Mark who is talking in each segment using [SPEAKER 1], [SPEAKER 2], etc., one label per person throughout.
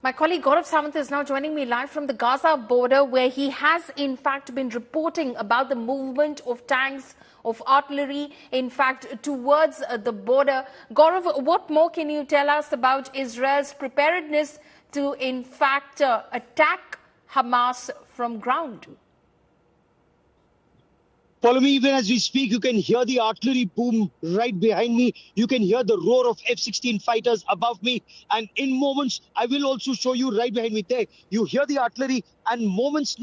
[SPEAKER 1] My colleague Gaurav Samant is now joining me live from the Gaza border, where he has in fact been reporting about the movement of tanks, of artillery, in fact, towards the border. Gaurav, what more can you tell us about Israel's preparedness to in fact attack Hamas from ground?
[SPEAKER 2] Follow me. Even as we speak, you can hear the artillery boom right behind me. You can hear the roar of F-16 fighters above me. And in moments, I will also show you right behind me there. You hear the artillery, and moments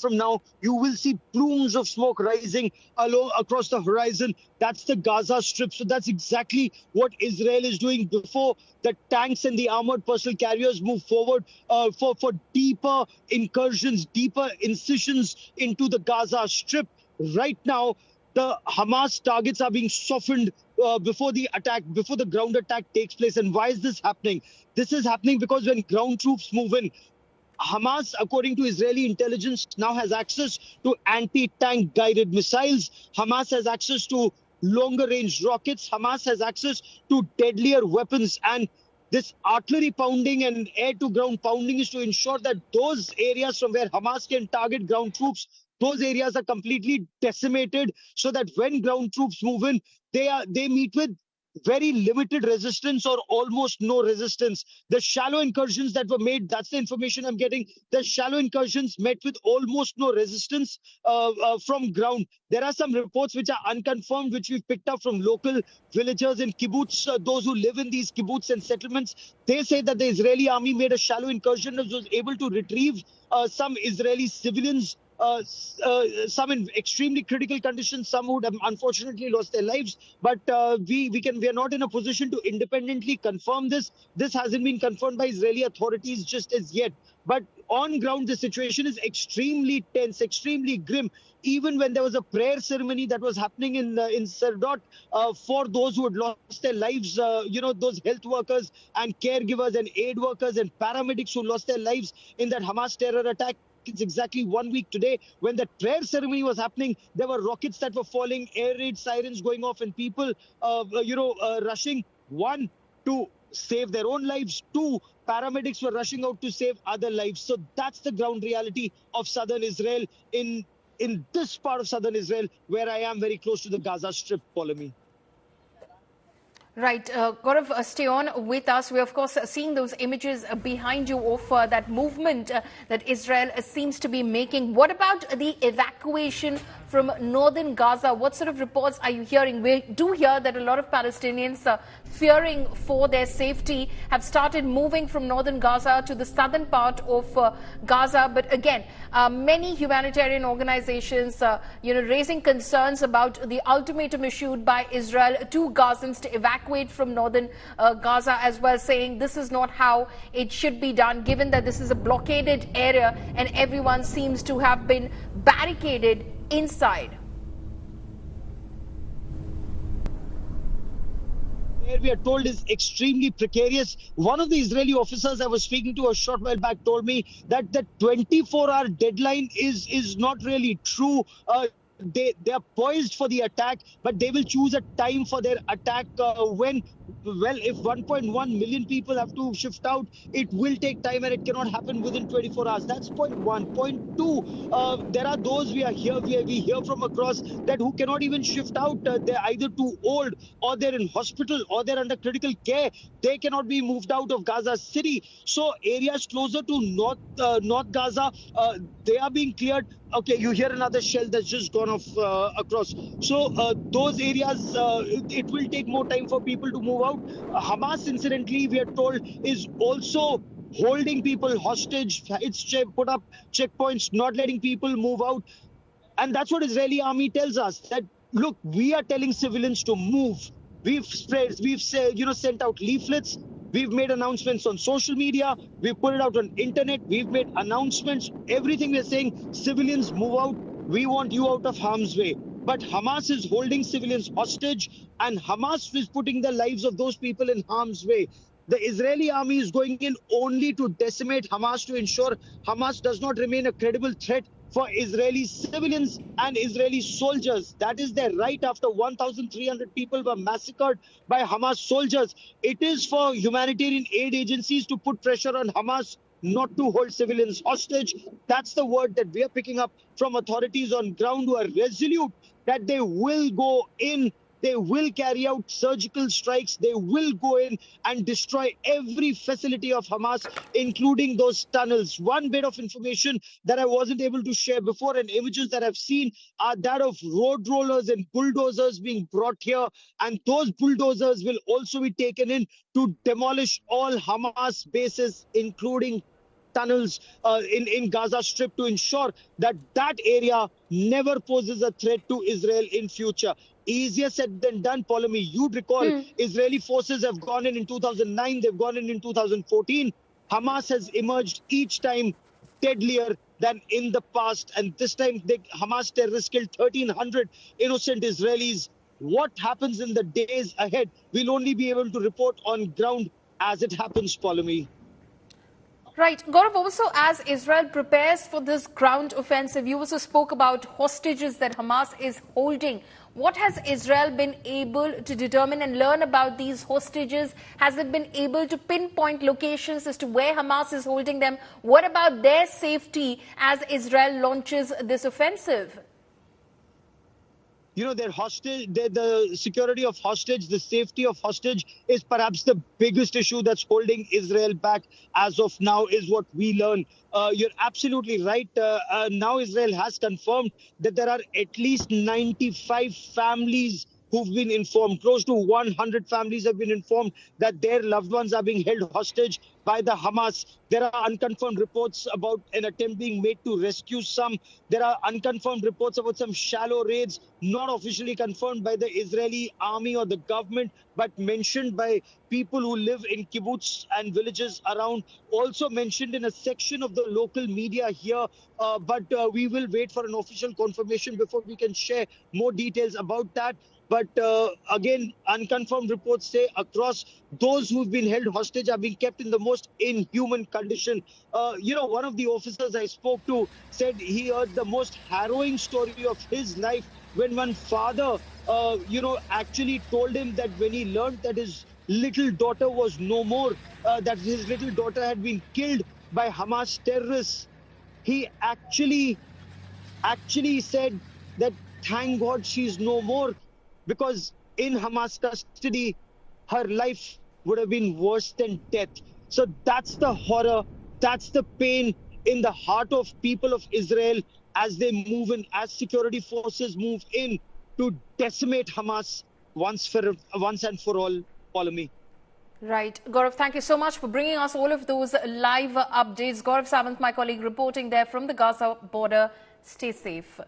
[SPEAKER 2] from now, you will see plumes of smoke rising across the horizon. That's the Gaza Strip. So that's exactly what Israel is doing before the tanks and the armored personnel carriers move forward for deeper incursions, deeper incisions into the Gaza Strip. Right now, the Hamas targets are being softened before the attack, before the ground attack takes place. And why is this happening? This is happening because when ground troops move in, Hamas, according to Israeli intelligence, now has access to anti-tank guided missiles. Hamas has access to longer range rockets. Hamas has access to deadlier weapons. And this artillery pounding and air-to-ground pounding is to ensure that those areas from where Hamas can target ground troops, those areas are completely decimated, so that when ground troops move in, they meet with very limited resistance or almost no resistance. The shallow incursions that were made, that's the information I'm getting. The shallow incursions met with almost no resistance from ground. There are some reports which are unconfirmed, which we've picked up from local villagers in kibbutz, those who live in these kibbutz and settlements. They say that the Israeli army made a shallow incursion and was able to retrieve some Israeli civilians, some in extremely critical conditions, some would have unfortunately lost their lives. But we are not in a position to independently confirm this. This hasn't been confirmed by Israeli authorities just as yet. But on ground, the situation is extremely tense, extremely grim. Even when there was a prayer ceremony that was happening in Serdot for those who had lost their lives, those health workers and caregivers and aid workers and paramedics who lost their lives in that Hamas terror attack. It's exactly 1 week today. When the prayer ceremony was happening, there were rockets that were falling, air raid sirens going off, and people, rushing, one, to save their own lives, two, paramedics were rushing out to save other lives. So that's the ground reality of southern Israel, in this part of southern Israel, where I am very close to the Gaza Strip. Follow me.
[SPEAKER 1] Right. Gaurav, stay on with us. We're, of course, seeing those images behind you of that movement that Israel seems to be making. What about the evacuation from northern Gaza? What sort of reports are you hearing? We do hear that a lot of Palestinians, fearing for their safety, have started moving from northern Gaza to the southern part of Gaza. But again, many humanitarian organizations, raising concerns about the ultimatum issued by Israel to Gazans to evacuate from northern Gaza as well, saying this is not how it should be done, given that this is a blockaded area and everyone seems to have been barricaded inside.
[SPEAKER 2] We are told is extremely precarious. One of the Israeli officers I was speaking to a short while back told me that the 24-hour deadline is not really true. They are poised for the attack, but they will choose a time for their attack when, well, if 1.1 million people have to shift out, it will take time and it cannot happen within 24 hours. That's point one. Point two, there are those we hear from across that who cannot even shift out. They're either too old, or they're in hospital, or they're under critical care. They cannot be moved out of Gaza City. So areas closer to North Gaza, they are being cleared. Okay, you hear another shell that's just gone off across. So those areas, it will take more time for people to move out. Hamas, incidentally, we are told, is also holding people hostage. It's put up checkpoints, not letting people move out. And that's what Israeli army tells us, that, look, we are telling civilians to move. We've sent out leaflets. We've made announcements on social media. We've put it out on internet. We've made announcements. Everything we're saying, civilians move out. We want you out of harm's way. But Hamas is holding civilians hostage, and Hamas is putting the lives of those people in harm's way. The Israeli army is going in only to decimate Hamas, to ensure Hamas does not remain a credible threat for Israeli civilians and Israeli soldiers. That is their right after 1,300 people were massacred by Hamas soldiers. It is for humanitarian aid agencies to put pressure on Hamas not to hold civilians hostage. That's the word that we are picking up from authorities on ground who are resolute that they will go in. They will carry out surgical strikes. They will go in and destroy every facility of Hamas, including those tunnels. One bit of information that I wasn't able to share before, and images that I've seen, are that of road rollers and bulldozers being brought here. And those bulldozers will also be taken in to demolish all Hamas bases, including tunnels in Gaza Strip, to ensure that that area never poses a threat to Israel in future. Easier said than done, Polemy. You'd recall Israeli forces have gone in 2009, they've gone in 2014. Hamas has emerged each time deadlier than in the past. And this time, the Hamas terrorists killed 1,300 innocent Israelis. What happens in the days ahead, we'll only be able to report on ground as it happens, Polemy.
[SPEAKER 1] Right. Gaurav, also as Israel prepares for this ground offensive, you also spoke about hostages that Hamas is holding. What has Israel been able to determine and learn about these hostages? Has it been able to pinpoint locations as to where Hamas is holding them? What about their safety as Israel launches this offensive?
[SPEAKER 2] You know, their hostage, the security of hostage, the safety of hostage is perhaps the biggest issue that's holding Israel back as of now, is what we learn. You're absolutely right. Now Israel has confirmed that there are at least 95 families who've been informed. Close to 100 families have been informed that their loved ones are being held hostage by the Hamas. There are unconfirmed reports about an attempt being made to rescue some. There are unconfirmed reports about some shallow raids, not officially confirmed by the Israeli army or the government, but mentioned by people who live in kibbutz and villages around, also mentioned in a section of the local media here. But we will wait for an official confirmation before we can share more details about that. But again, unconfirmed reports say across, those who've been held hostage are being kept in the most inhuman condition. You know, one of the officers I spoke to said he heard the most harrowing story of his life when one father, actually told him that when he learned that his little daughter was no more, that his little daughter had been killed by Hamas terrorists, he actually said that thank God she's no more, because in Hamas custody, her life would have been worse than death. So that's the horror, that's the pain in the heart of people of Israel as they move in, as security forces move in to decimate Hamas once and for all, Polemy.
[SPEAKER 1] Right. Gaurav, thank you so much for bringing us all of those live updates. Gaurav Sawant, my colleague, reporting there from the Gaza border. Stay safe.